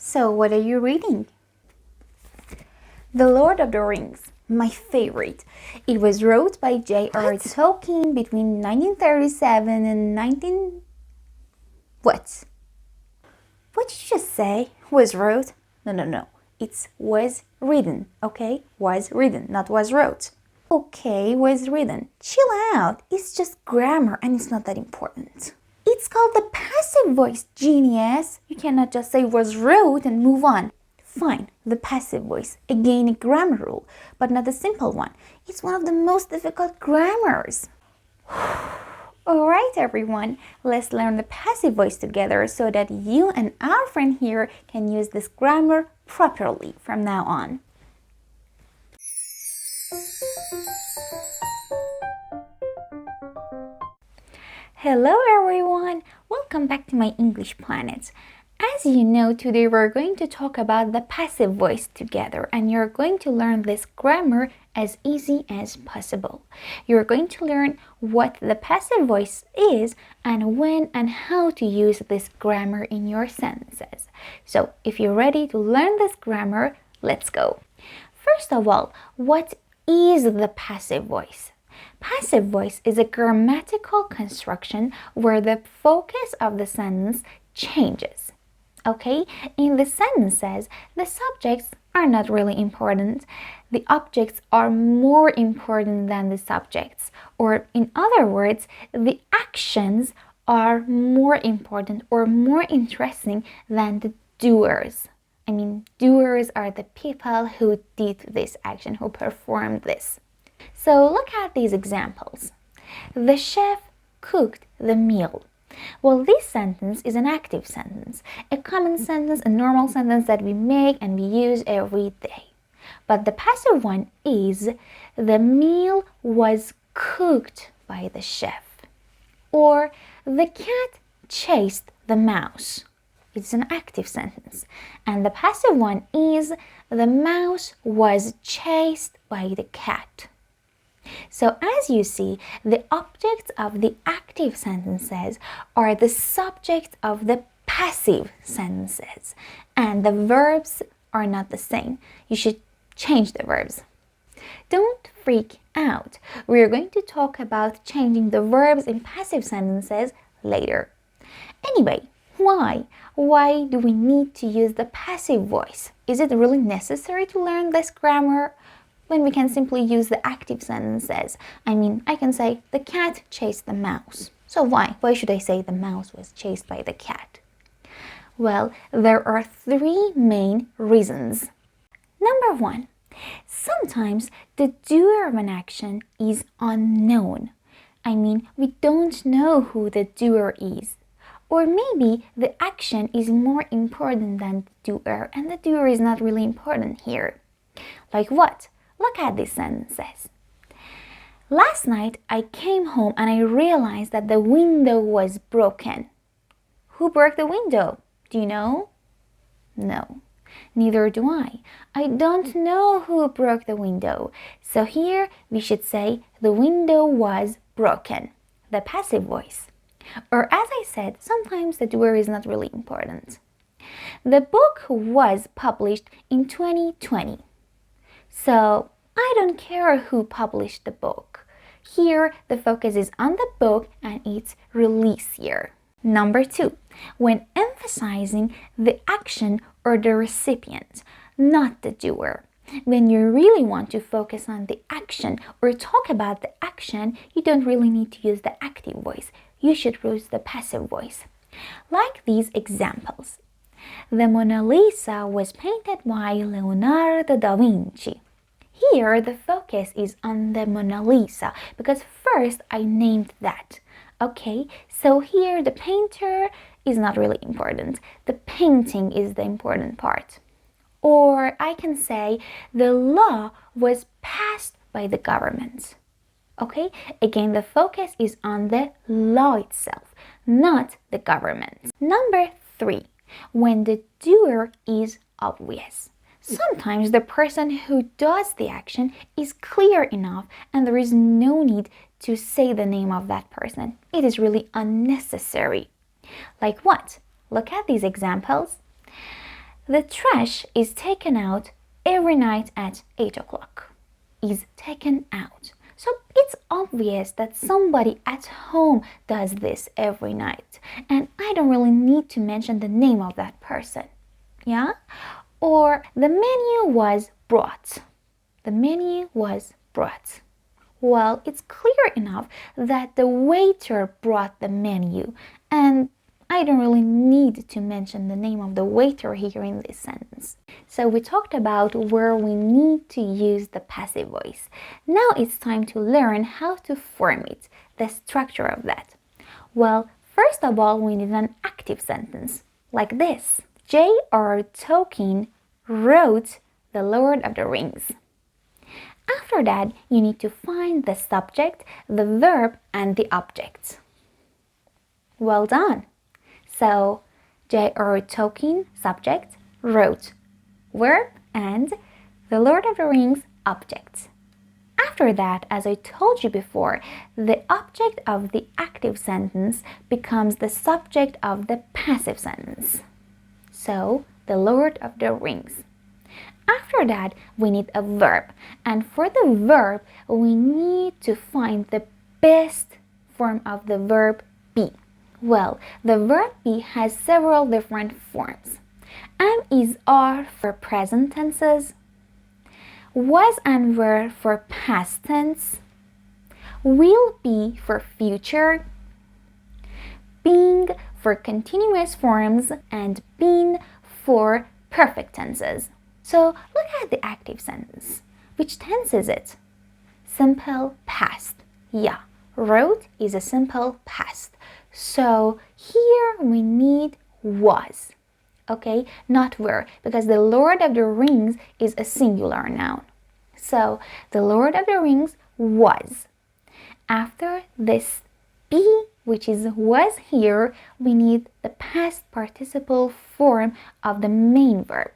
So, what are you reading? The Lord of the Rings, my favorite. It was wrote by J.R. Tolkien between 1937 and 19... What? What did you just say? Was wrote? No. It's was written, okay? Was written, not was wrote. Okay, was written. Chill out. It's just grammar and it's not that important. It's called the passive voice, genius. You cannot just say was wrote and move on. Fine, the passive voice. Again, a grammar rule, but not a simple one. It's one of the most difficult grammars. Alright everyone, let's learn the passive voice together so that you and our friend here can use this grammar properly from now on. Hello everyone, welcome back to my English planet. As you know, today we're going to talk about the passive voice together and you're going to learn this grammar as easy as possible. You're going to learn what the passive voice is and when and how to use this grammar in your sentences. So if you're ready to learn this grammar, let's go. First of all, what is the passive voice? Passive voice is a grammatical construction where the focus of the sentence changes. Okay, in the sentences, the subjects are not really important. The objects are more important than the subjects. Or in other words, the actions are more important or more interesting than the doers. I mean, doers are the people who did this action, who performed this. So look at these examples. The chef cooked the meal. Well, this sentence is an active sentence, a common sentence, a normal sentence that we make and we use every day. But the passive one is the meal was cooked by the chef. Or the cat chased the mouse. It's an active sentence. And the passive one is the mouse was chased by the cat. So as you see, the objects of the active sentences are the subjects of the passive sentences. And the verbs are not the same. You should change the verbs. Don't freak out. We're going to talk about changing the verbs in passive sentences later. Anyway, why? Why do we need to use the passive voice? Is it really necessary to learn this grammar when we can simply use the active sentences? I mean, I can say the cat chased the mouse. So why? Why should I say the mouse was chased by the cat? Well, there are three main reasons. Number one, sometimes the doer of an action is unknown. I mean, we don't know who the doer is. Or maybe the action is more important than the doer, and the doer is not really important here. Like what? Look at these sentences. Last night I came home and I realized that the window was broken. Who broke the window? Do you know? No, neither do I. I don't know who broke the window. So here we should say the window was broken, the passive voice. Or as I said, sometimes the doer is not really important. The book was published in 2020. So I don't care who published the book. Here, the focus is on the book and its release year. Number two, when emphasizing the action or the recipient, not the doer. When you really want to focus on the action or talk about the action, you don't really need to use the active voice. You should use the passive voice. Like these examples. The Mona Lisa was painted by Leonardo da Vinci. Here, the focus is on the Mona Lisa because first I named that. Okay, so here the painter is not really important. The painting is the important part. Or I can say the law was passed by the government. Okay, again, the focus is on the law itself, not the government. Number three, when the doer is obvious. Sometimes the person who does the action is clear enough and there is no need to say the name of that person. It is really unnecessary. Like what? Look at these examples. The trash is taken out every night at 8 o'clock. Is taken out. So it's obvious that somebody at home does this every night. And I don't really need to mention the name of that person. Yeah? Or the menu was brought. The menu was brought. Well, it's clear enough that the waiter brought the menu, and I don't really need to mention the name of the waiter here in this sentence. So we talked about where we need to use the passive voice. Now it's time to learn how to form it, the structure of that. Well, first of all, we need an active sentence, like this. J.R. Tolkien wrote The Lord of the Rings. After that, you need to find the subject, the verb, and the object. Well done! So, J.R. Tolkien, subject, wrote, verb, and The Lord of the Rings, object. After that, as I told you before, the object of the active sentence becomes the subject of the passive sentence. So, The Lord of the Rings. After that, we need a verb. And for the verb, we need to find the best form of the verb be. Well, the verb be has several different forms. Am, is, are for present tenses. Was and were for past tense. Will be for future. Being for continuous forms. And been for perfect tenses. So look at the active sentence. Which tense is it? Simple past. Yeah, wrote is a simple past. So here we need was. Okay, not were, because the Lord of the Rings is a singular noun. So the Lord of the Rings was. After this be, which is was here, we need the past participle form of the main verb.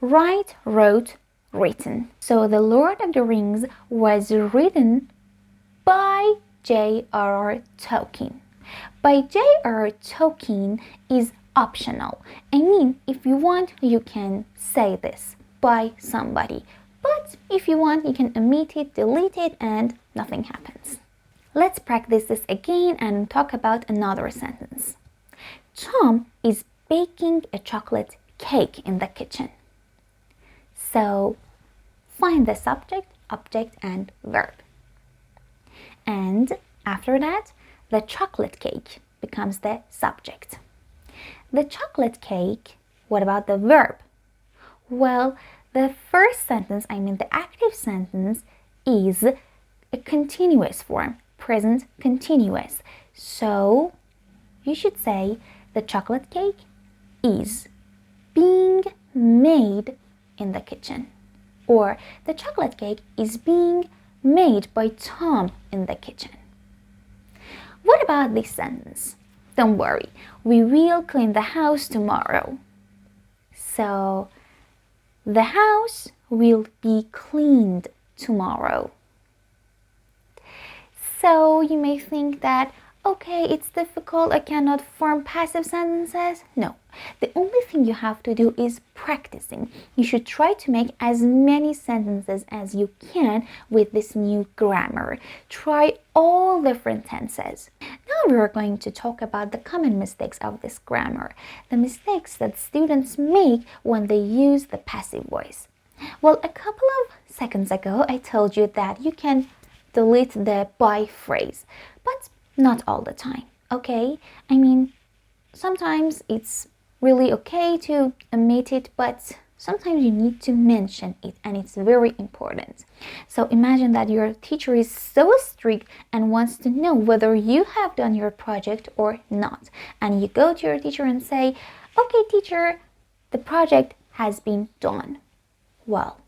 Write, wrote, written. So the Lord of the Rings was written by J.R.R. Tolkien. By J.R.R. Tolkien is optional. I mean, if you want, you can say this by somebody. But if you want, you can omit it, delete it, and nothing happens. Let's practice this again and talk about another sentence. Tom is baking a chocolate cake in the kitchen. So, find the subject, object, and verb. And after that, the chocolate cake becomes the subject. The chocolate cake, what about the verb? Well, the first sentence, the active sentence, is a continuous form, present continuous. So, you should say the chocolate cake is being made in the kitchen. Or the chocolate cake is being made by Tom in the kitchen. What about this sentence? Don't worry, we will clean the house tomorrow. So, the house will be cleaned tomorrow. So, you may think that, okay, it's difficult, I cannot form passive sentences. No, the only thing you have to do is practicing. You should try to make as many sentences as you can with this new grammar. Try all different tenses. Now we are going to talk about the common mistakes of this grammar, the mistakes that students make when they use the passive voice. Well, a couple of seconds ago, I told you that you can delete the by phrase, but not all the time, okay? Sometimes it's really okay to omit it, but sometimes you need to mention it, and it's very important. So imagine that your teacher is so strict and wants to know whether you have done your project or not. And you go to your teacher and say, okay, teacher, the project has been done. Well,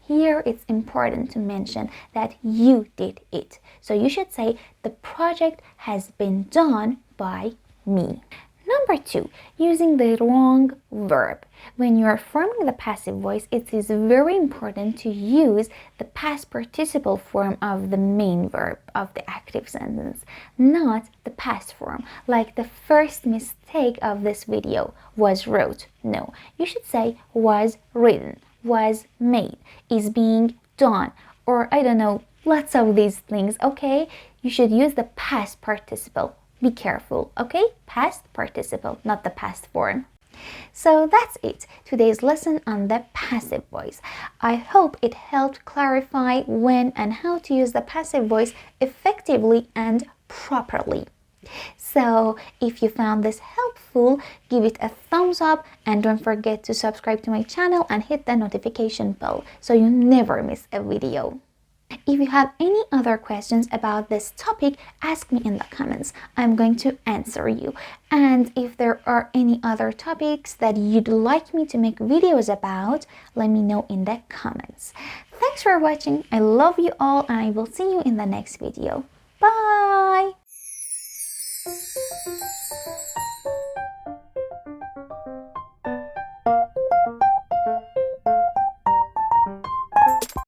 here it's important to mention that you did it. So you should say, the project has been done by me. Number 2, using the wrong verb. When you are forming the passive voice, it is very important to use the past participle form of the main verb of the active sentence, not the past form, like the first mistake of this video, was wrote. No, you should say was written, was made, is being done, or I don't know, lots of these things, okay? You should use the past participle. Be careful, okay? Past participle, not the past form. So that's it, today's lesson on the passive voice. I hope it helped clarify when and how to use the passive voice effectively and properly. So if you found this helpful, give it a thumbs up and don't forget to subscribe to my channel and hit the notification bell so you never miss a video. If you have any other questions about this topic, ask me in the comments. I'm going to answer you. And if there are any other topics that you'd like me to make videos about, let me know in the comments. Thanks for watching. I love you all and I will see you in the next video. Bye!